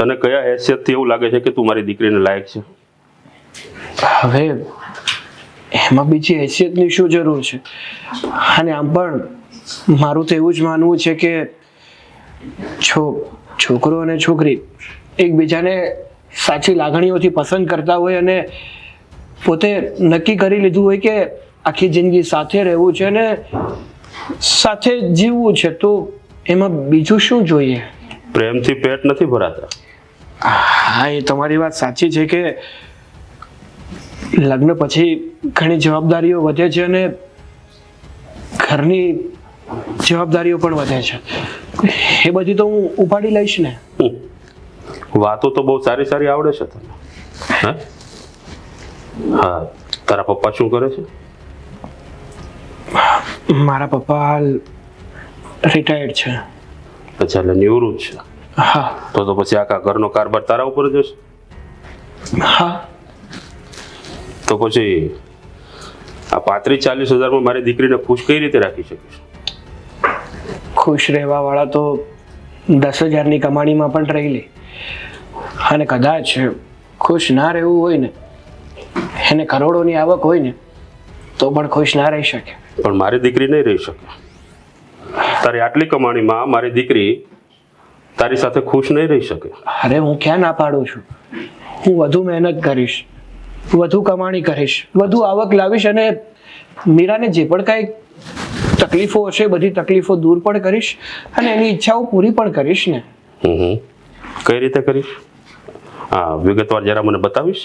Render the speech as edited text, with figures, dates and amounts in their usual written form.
તને કયા હેસિયતથી એવું લાગે છે કે તું મારી દીકરીને લાયક છે? હવે એમાં બીજી હેસિયતની શું જરૂર છે? અને આમ પણ મારું તો એવું જ માનવું છે કે છોકરો અને છોકરી એકબીજાને સાચી લાગણીઓથી પસંદ કરતા હોય અને પોતે નક્કી કરી લીધું હોય કે આખી જિંદગી સાથે રહેવું છે અને સાથે જીવવું છે, તો એમાં બીજું શું જોઈએ? પ્રેમથી પેટ નથી ભરાતા. હા, એ તમારી વાત સાચી છે કે લગ્ન પછી ઘણી જવાબદારીઓ વધે છે અને ઘરની જવાબદારીઓ પણ વધે છે. એ બધી તો હું ઉપાડી લઈશ ને. વાતો તો બહુ સારી સારી આવડે છે તને. હા, હા. તારા પપ્પા શું કરે છે? મારા પપ્પા હાલ રિટાયર્ડ છે. અચ્છા, એટલે નિવૃત્ત છે. હા. તો પછી આખા ઘરનો કારભાર તારા ઉપર જ હશે? હા. તો પછી આ 35-40 હજારમાં મારી દીકરીને ખુશ કઈ રીતે રાખી શકીશ? ખુશ રહેવા વાળા તો 10,000ની કમાણીમાં પણ રહી લે, અને કદાચ ખુશ ના રહેવું હોય ને, એને કરોડોની આવક હોય ને, તો પણ ખુશ ના રહી શકે. પણ મારી દીકરી નહીં રહી શકે. તારી આટલી કમાણીમાં મારી દીકરી તારી સાથે ખુશ નહીં રહી શકે. અરે, હું ક્યાં ના પાડું છું. હું વધુ મહેનત કરીશ, વધુ કમાણી કરીશ, વધુ આવક લાવીશ અને મીરાને જે પણ કાંઈ તકલીફો હશે બધી તકલીફો દૂર પણ કરીશ અને એની ઈચ્છાઓ પૂરી પણ કરીશ ને. કઈ રીતે કરીશ? હા, વિગતવાર જરા મને બતાવીશ.